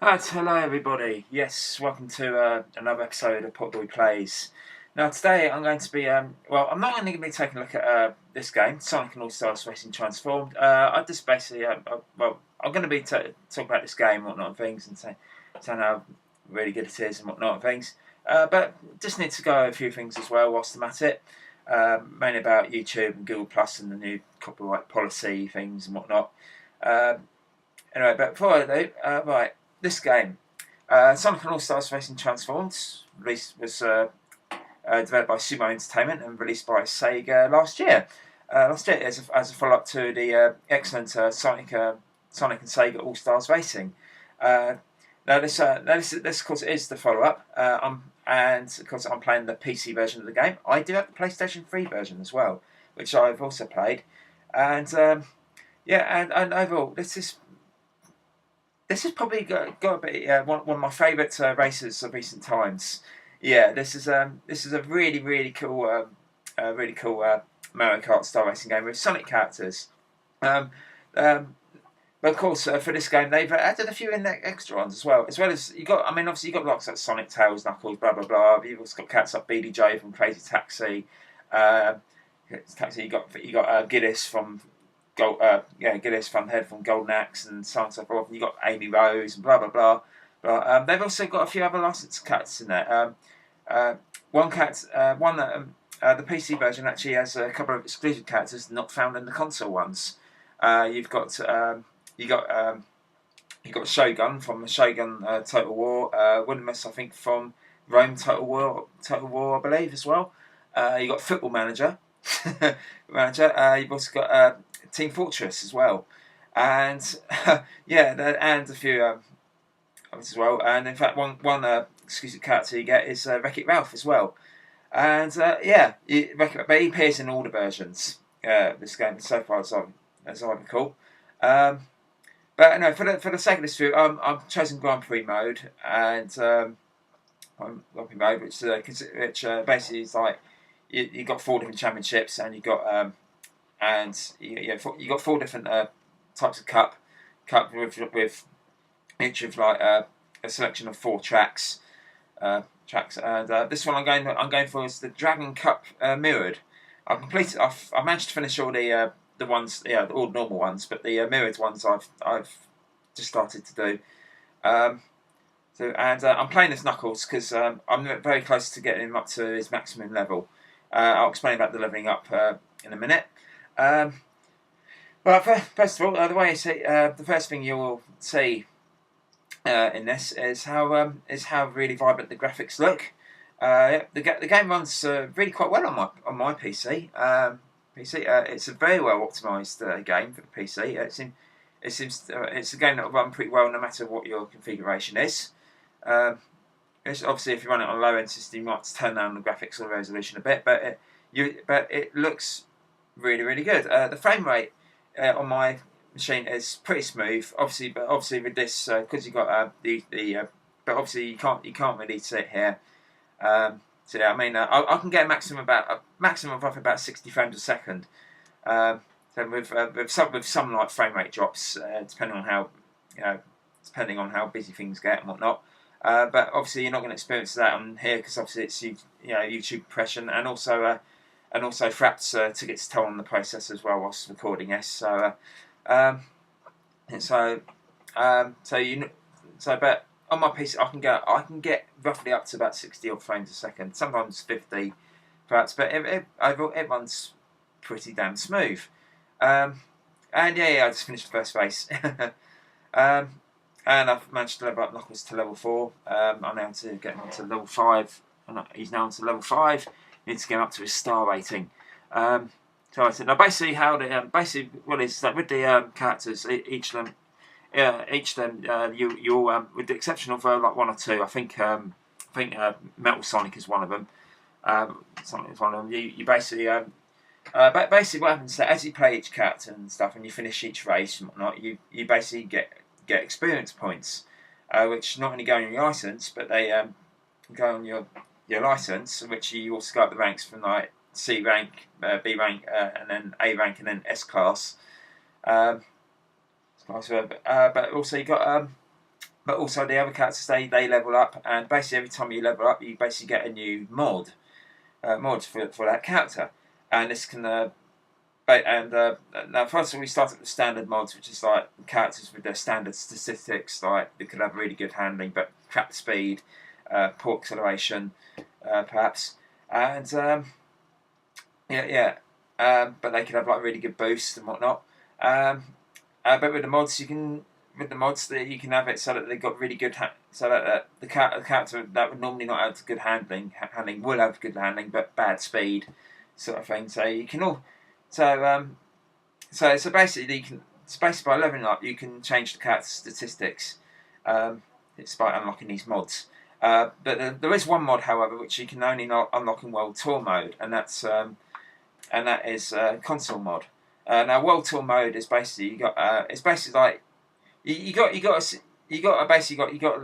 Hello everybody. Yes, welcome to another episode of Pottyboy Plays. Now today I'm going to be, well, I'm not only going to be taking a look at this game, Sonic and All-Stars Racing Transformed. I just basically, I'm going to be talking about this game and whatnot and things, and saying how really good it is and whatnot and things. But just need to go over a few things as well whilst I'm at it. Mainly about YouTube and Google Plus and the new copyright policy things and whatnot. Anyway, but before I do, right. This game, Sonic and All-Stars Racing Transformed, was developed by Sumo Entertainment and released by Sega last year. As a follow-up to the excellent Sonic and Sega All-Stars Racing. Now this of course is the follow-up, and of course I'm playing the PC version of the game. I do have the PlayStation 3 version as well, which I've also played, and and overall this is probably got to be one of my favourite races of recent times. Yeah, this is a really cool Mario Kart style racing game with Sonic characters. Um, um, but of course, for this game, they've added a few extra ones as well. As well as you got, I mean, obviously you got lots like Sonic, Tails, Knuckles, blah blah blah. You've also got cats like BDJ from Crazy Taxi. You got Giddis from Gillis Funhead from Golden Axe and so on and so forth. And you got Amy Rose and blah blah blah. But they've also got a few other licensed cats in there. One cat, the PC version actually has a couple of exclusive characters not found in the console ones. You've got Shogun from the Shogun Total War, Winnemus I think from Rome Total War, I believe as well. You got Football Manager, You've also got Team Fortress as well, and and a few others as well. And in fact, one exclusive character you get is Wreck-It Ralph as well. And but he appears in all the versions. This game so far as I recall. But no, for the sake of this video, I've chosen Grand Prix mode, and Grand Prix mode, which basically is like you got 4 different championships, and you got you got 4 different types of cup with each of like a selection of 4 tracks. And this one I'm going for is the Dragon Cup mirrored. I managed to finish all the ones, all normal ones, but the mirrored ones I've just started to do. I'm playing as Knuckles because I'm very close to getting him up to his maximum level. I'll explain about the leveling up in a minute. Well, first of all, the way I see the first thing you will see in this is how really vibrant the graphics look. The game runs really quite well on my PC. It's a very well optimised game for the PC. It's a game that will run pretty well no matter what your configuration is. Obviously, if you run it on a low end system, you might turn down the graphics or resolution a bit, but it looks really good. The frame rate on my machine is pretty smooth. Obviously with this because you got but obviously you can't really see it here. So yeah, I mean I can get a maximum of roughly about 60 frames a second. So with some like frame rate drops depending on how busy things get and whatnot. But obviously you're not going to experience that on here because obviously it's YouTube compression and also Fraps took its toll on the processor as well whilst recording this. But on my PC I can get roughly up to about 60 odd frames a second, sometimes 50 perhaps, but overall it runs pretty damn smooth. I just finished the first race. And I've managed to level up Knuckles to level 4. I'm now to get him to level 5. He's now on to level 5. Need to get him up to his star rating. Now basically what is that with the characters, each of them, you with the exception of like 1 or 2, I think Metal Sonic is one of them. Sonic is one of them. You basically but basically what happens is that as you play each character and stuff, and you finish each race and whatnot, you basically get experience points, which not only go on your license, but they go on your license, which you also go up the ranks from like C rank, B rank, and then A rank, and then S class. But also you got but also the other characters they level up, and basically every time you level up, you basically get a new mod for that character, and this can. Now, first of all, we start at the standard mods, which is like characters with their standard statistics, like they could have really good handling, but crap speed, poor acceleration, perhaps, and but they could have like really good boosts and whatnot. But with the mods, you can have it so that they've got really good, so that the character that would normally not have good handling will have good handling, but bad speed, sort of thing. So you can all. So basically, by leveling up, you can change the character's statistics. It's by unlocking these mods. But there is one mod, however, which you can only unlock in World Tour mode, and that is console mod. Now, World Tour mode is basically it's basically like you got a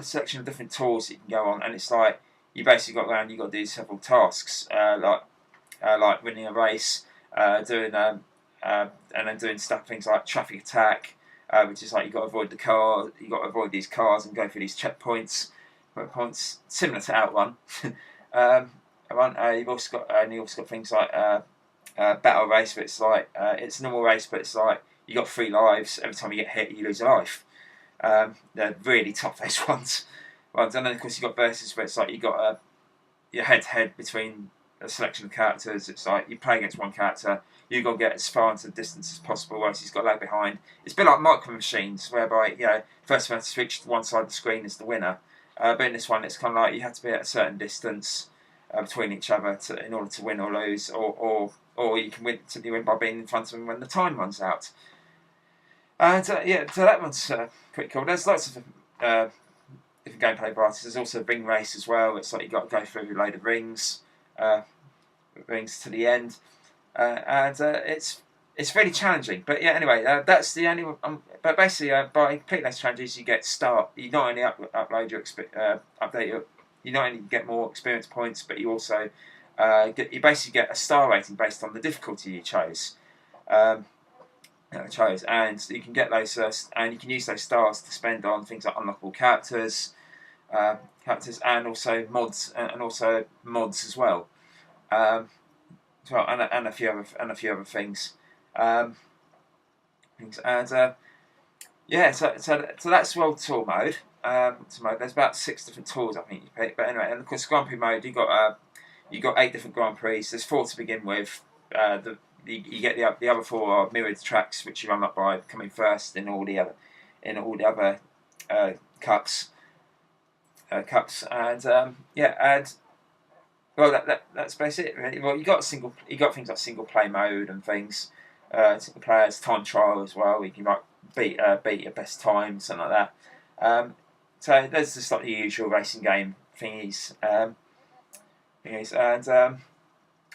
selection of different tours that you can go on, and it's like you basically got around. You got to do several tasks, like winning a race. And then doing things like traffic attack, which is like you got to avoid these cars and go through these checkpoints, similar to Outrun. You've also got things like battle race, but it's like it's a normal race, but it's like you got 3 lives. Every time you get hit, you lose a life. They're really tough, those ones. And then of course you got versus, where it's like you got your head-to-head between a selection of characters. It's like you play against one character, you got to get as far into the distance as possible, else he's got to lag behind. It's a bit like Micro Machines, whereby first one to switch to one side of the screen is the winner. But in this one, it's kind of like you have to be at a certain distance between each other in order to win or lose, or you can win by being in front of them when the time runs out. And so that one's pretty cool. There's lots of different gameplay varieties. There's also a ring race as well. It's like you got to go through a load of rings to the end, and it's really challenging. But anyway, that's the only. But basically, by completing those challenges, you get You not only upload your update your. You not only get more experience points, but you also you basically get a star rating based on the difficulty you chose. And you can get those, and you can use those stars to spend on things like unlockable characters, and also mods, as well. And a few other things. So that's World Tour mode. There's about 6 different tours I think you pick. But anyway, and of course Grand Prix mode, you got 8 different Grand Prix. There's 4 to begin with. You get the other 4 are mirrored tracks, which you run up by coming first in all the other cups. That's basically it really. Well, you got things like single play mode and things. Single players, time trial as well. You can beat your best time, something like that. So there's just like the usual racing game thingies.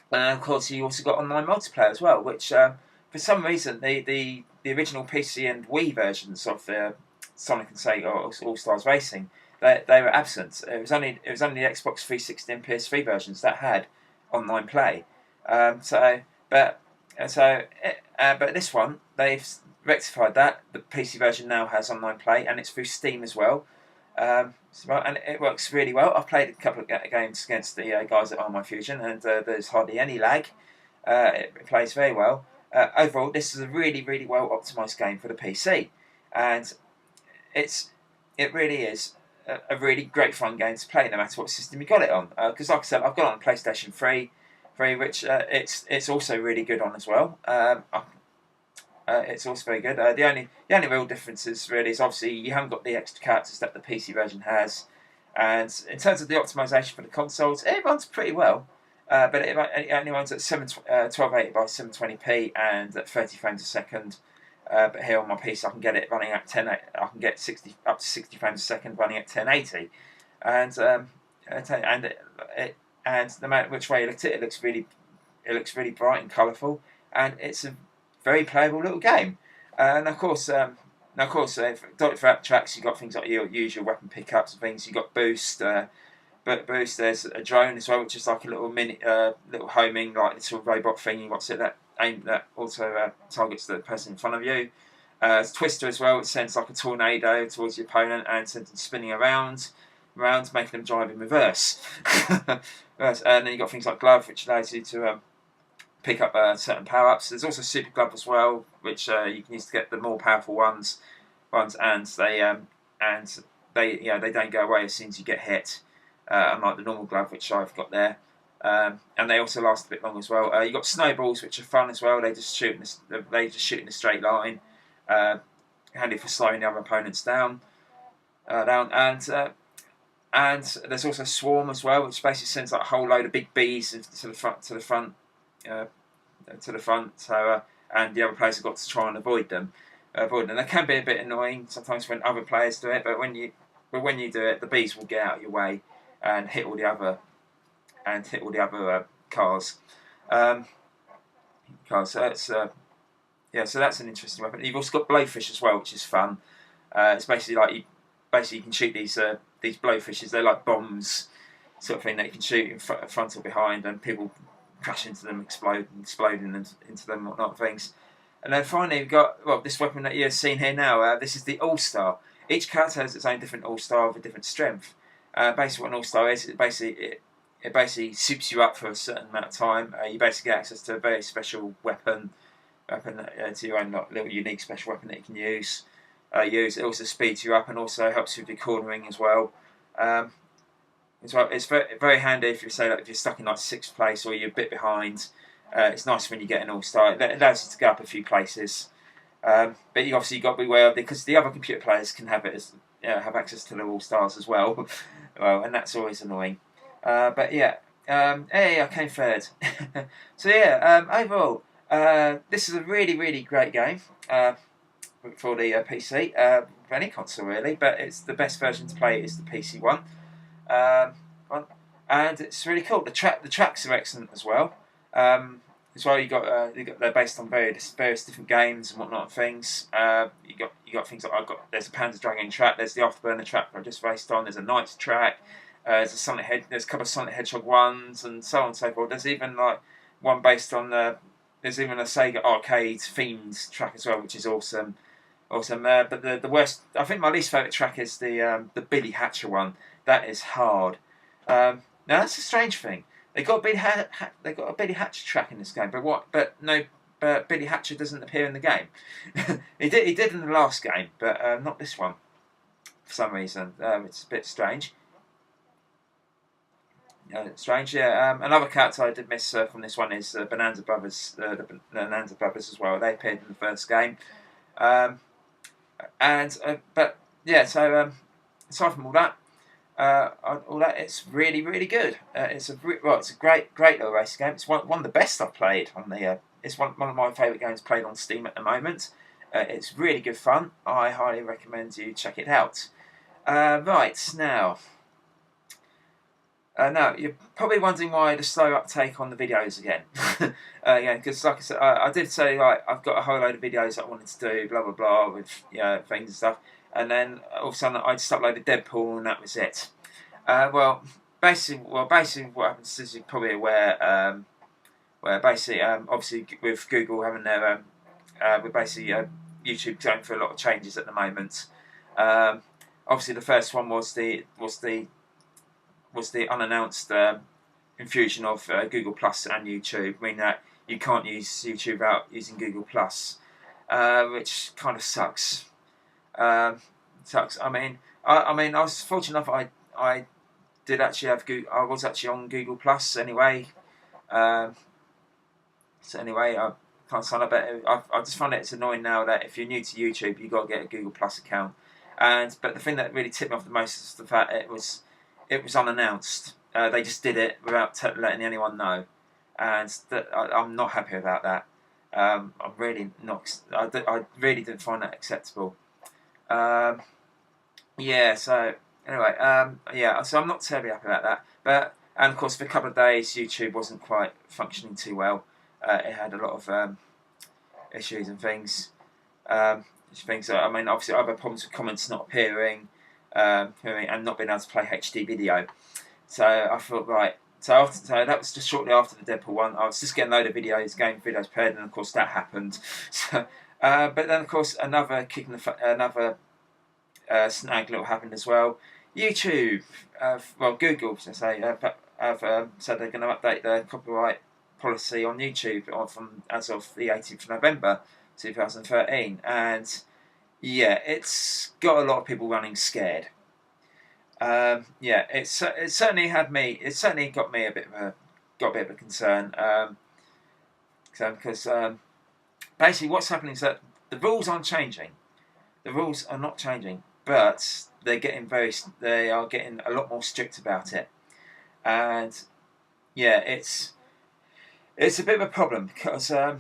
And of course you also got online multiplayer as well, which for some reason the original PC and Wii versions of the Sonic and Sega All Stars Racing, they were absent. It was only the Xbox 360 and PS3 versions that had online play. But this one they've rectified that. The PC version now has online play, and it's through Steam as well. And it works really well. I've played a couple of games against the guys at My Fusion, and there's hardly any lag. It plays very well. Overall, this is a really, really well optimised game for the PC, and it really is a really great fun game to play, no matter what system you got it on. Because, like I said, I've got it on PlayStation 3, which it's also really good on as well. It's also very good. The only real difference is obviously you haven't got the extra characters that the PC version has, and in terms of the optimization for the consoles, it runs pretty well. But it only runs at 1280 by 720p and at 30 frames a second. But here on my PC, I can get it running at I can get up to 60 frames a second running at 1080, and no matter which way you look at it, it looks really bright and colourful, and it's a very playable little game. And of course, throughout tracks, you got things like your usual weapon pickups and things. You got boost. Boost. There's a drone as well, which is like a little mini, little homing, like little robot thing. You got that also targets the person in front of you. Twister as well, which sends like a tornado towards your opponent and sends them spinning around, making them drive in reverse. And then you've got things like Glove, which allows you to pick up certain power-ups. There's also Super Glove as well, which you can use to get the more powerful ones, and they don't go away as soon as you get hit, unlike the normal glove, which I've got there. And they also last a bit long as well. You've got snowballs, which are fun as well. They just shoot in a straight line, handy for slowing the other opponents down. And there's also Swarm as well, which basically sends like a whole load of big bees to the front. So and the other players have got to try and avoid them. And that can be a bit annoying sometimes when other players do it, but when you do it, the bees will get out of your way and hit all the other cars. So that's so that's an interesting weapon. You've also got Blowfish as well, which is fun. It's basically like you can shoot these blowfishes. They're like bombs, sort of thing that you can shoot in front or behind, and people crash into them, exploding into them, whatnot things. And then finally we've got this weapon that you're seeing here now. This is the All-Star. Each character has its own different All-Star with a different strength. Basically, what an All-Star is, it basically soups you up for a certain amount of time. You basically get access to a very special weapon to your own little unique special weapon that you can use. It also speeds you up and also helps you with your cornering as well. It's very, very handy if if you're stuck in like 6th place or you're a bit behind. It's nice when you get an All-Star. It allows you to go up a few places. But you obviously got to be aware of it because the other computer players can have access to the All-Stars as well. And that's always annoying. But yeah, hey, I came third. So yeah, overall, this is a really, really great game for the PC, for any console really. But it's the best version to play is the PC one, and it's really cool. The tracks are excellent as well. They're based on various different games and whatnot and things. You got things like there's a Panzer Dragoon track, there's the Afterburner track that I just raced on, there's a Knights track, there's a couple of Sonic Hedgehog ones, and so on and so forth. There's even like one based on there's even a Sega arcade themed track as well, which is awesome. But the worst, I think my least favourite track is the Billy Hatcher one. That is hard. Now that's a strange thing. They got a Billy Hatcher track in this game, but Billy Hatcher doesn't appear in the game. He did in the last game, but not this one for some reason. It's a bit strange. Another character I did miss from this one is Bonanza Brothers. The Bonanza Brothers as well. They appeared in the first game. Aside from all that, it's really, really good. It's a great little racing game. It's one of the best I've played on the. It's one of my favourite games played on Steam at the moment. It's really good fun. I highly recommend you check it out. Now you're probably wondering why the slow uptake on the videos again. Because like I said, I did say I've got a whole load of videos that I wanted to do, blah blah blah, with things and stuff. And then all of a sudden I just uploaded Deadpool and that was it. Basically what happens is you're probably aware, obviously with Google having their, YouTube going through a lot of changes at the moment. Obviously the first one was the unannounced infusion of Google Plus and YouTube, meaning that you can't use YouTube without using Google Plus, which kind of sucks. I was fortunate enough. I did actually have I was actually on Google Plus anyway. I can't sign up. But I just find it's annoying now that if you're new to YouTube, you got to get a Google Plus account. But the thing that really tipped me off the most is the fact it was unannounced. They just did it without letting anyone know, and I'm not happy about that. I'm really not. I really didn't find that acceptable. So I'm not terribly happy about that. And of course, for a couple of days, YouTube wasn't quite functioning too well. It had a lot of issues and things. Obviously, I have problems with comments not appearing, and not being able to play HD video. So I thought, right. So that was just shortly after the Deadpool one. I was just getting a load of game videos paired, and of course that happened. So But then, of course, another snag little happened as well. YouTube, Google, should I say, have said they're going to update their copyright policy on YouTube as of the 18th of November 2013, and yeah, it's got a lot of people running scared. It certainly had me. It certainly got me a bit of a concern. Because basically, what's happening is that the rules aren't changing. The rules are not changing, but they are getting a lot more strict about it, and yeah, it's a bit of a problem because that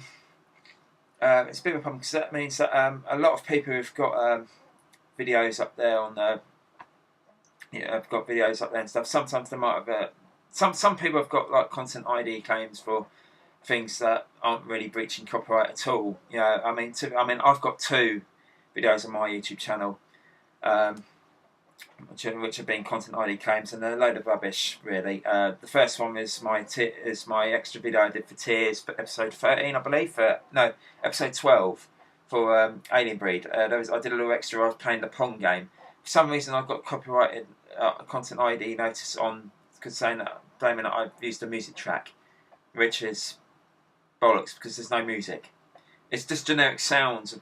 means that a lot of people who've got videos up there on have got videos up there and stuff. Sometimes they might have some people have got like content ID claims for things that aren't really breaching copyright at all. I've got 2 videos on my YouTube channel, which have been content ID claims, and they're a load of rubbish, really. The first one is my extra video I did for Tears for episode 13, I believe. Episode 12 for Alien Breed. I did a little extra. I was playing the Pong game. For some reason, I got copyrighted content ID notice on because claiming that I've used a music track, which is bollocks because there's no music. It's just generic sounds of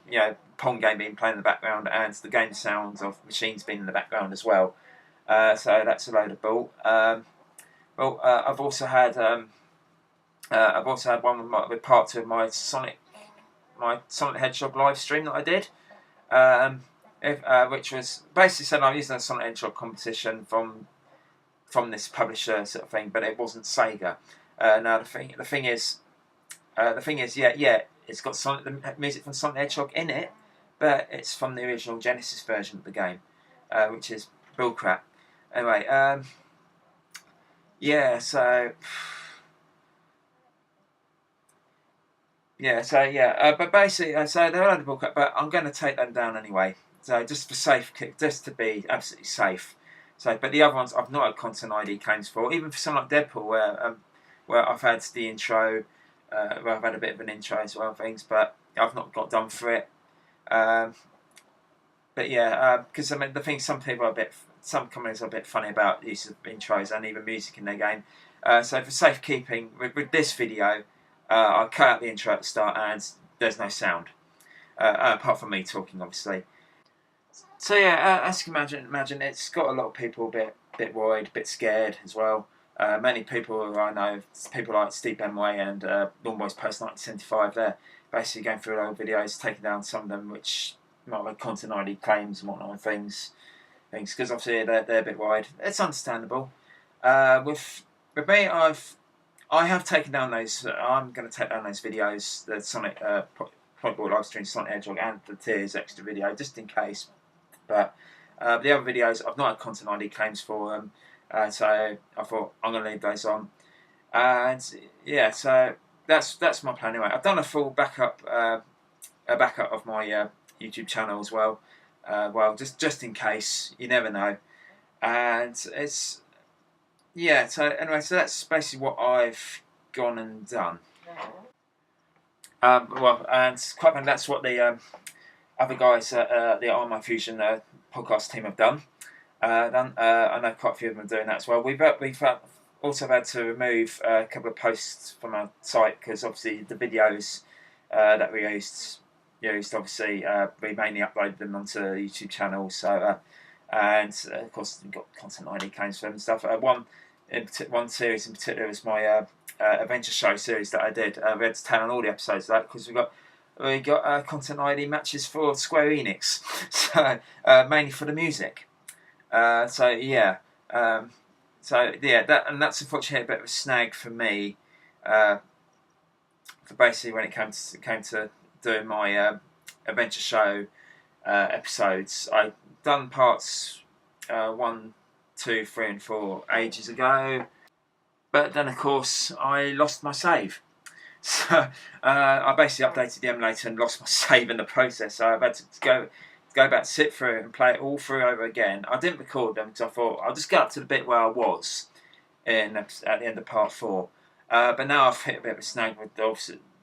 Pong game being played in the background and the game sounds of machines being in the background as well. So that's a load of bull. I've also had one with part 2 of my Sonic Hedgehog live stream that I did, which was basically saying I'm using a Sonic Hedgehog competition from this publisher sort of thing, but it wasn't Sega. Now the thing is, it's got the music from Sonic the Hedgehog in it, but it's from the original Genesis version of the game, which is bullcrap. Anyway, but basically, so they're a load of bullcrap, but I'm going to take them down anyway. So just to be absolutely safe. So, but the other ones I've not had content ID claims for, even for something like Deadpool, where I've had the intro. I've had a bit of an intro as well, things, but I've not got done for it. Because the thing, some companies are a bit funny about the use of intros and even music in their game. So for safekeeping, with this video, I cut out the intro at the start and there's no sound, apart from me talking, obviously. So as you can imagine, it's got a lot of people a bit worried, a bit scared as well. Many people who I know, people like Steve Benway and Lawnboys Post 1975, they're basically going through old videos, taking down some of them which might have content ID claims and whatnot and things, because obviously they're a bit worried. It's understandable. With me, I have taken down those. I'm going to take down those videos, the Sonic Pottyboy live stream, Sonic Hedgehog, and the Tears extra video, just in case. But the other videos, I've not had content ID claims for them. So I thought I'm going to leave those on, and so that's my plan anyway. I've done a full backup of my YouTube channel as well. Just in case, you never know. And it's so anyway, so that's basically what I've gone and done. And quite frankly, that's what the other guys at the Armor Fusion podcast team have done. I know quite a few of them are doing that as well. We've also had to remove a couple of posts from our site because obviously the videos that we used obviously we mainly uploaded them onto the YouTube channel. So and of course we've got content ID claims for them and stuff. One series in particular was my adventure show series that I did. We had to turn on all the episodes of that because we got content ID matches for Square Enix, so mainly for the music. That's unfortunately a bit of a snag for me. For basically when it came to doing my adventure show episodes, I'd done parts 1, 2, 3, and 4 ages ago, but then of course I lost my save. So I basically updated the emulator and lost my save in the process. So I've had to go back, sit through and play it all through over again. I didn't record them because I thought I'll just get up to the bit where I was at the end of part 4. But now I've hit a bit of a snag with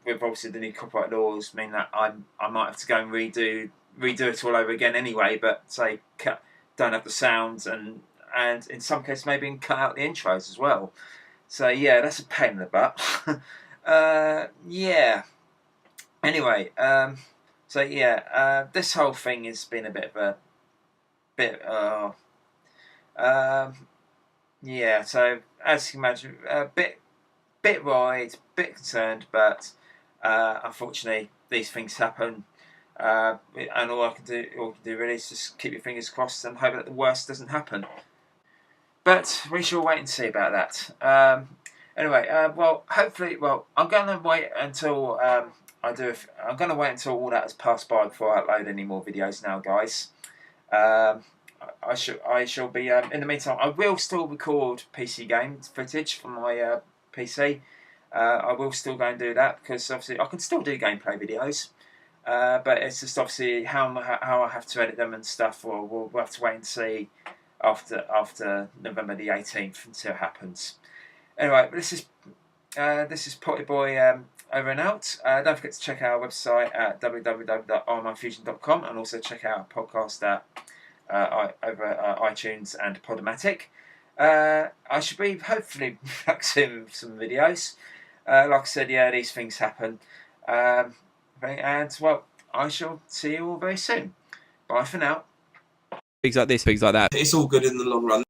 with obviously the new copyright laws mean that I might have to go and redo it all over again anyway. But say don't have the sounds and in some cases maybe cut out the intros as well. So yeah, that's a pain in the butt. Yeah. Anyway, so yeah, this whole thing has been a bit of a yeah. So as you can imagine, a bit worried, bit concerned, but unfortunately these things happen. And all I can do really is just keep your fingers crossed and hope that the worst doesn't happen. But we shall wait and see about that. Anyway, well, hopefully, I'm going to wait until I'm going to wait until all that has passed by before I upload any more videos now, guys. I shall be. In the meantime, I will still record PC game footage from my PC. I will still go and do that because obviously I can still do gameplay videos. But it's just obviously how I have to edit them and stuff. Or we'll have to wait and see after November the 18th and see what happens. Anyway, this is Pottyboy over and out. Don't forget to check out our website at www.rmfusion.com and also check out our podcast at over iTunes and Podomatic. I should be hopefully back soon with some videos. Like I said, yeah, these things happen. And well, I shall see you all very soon. Bye for now. Things like this, things like that. It's all good in the long run.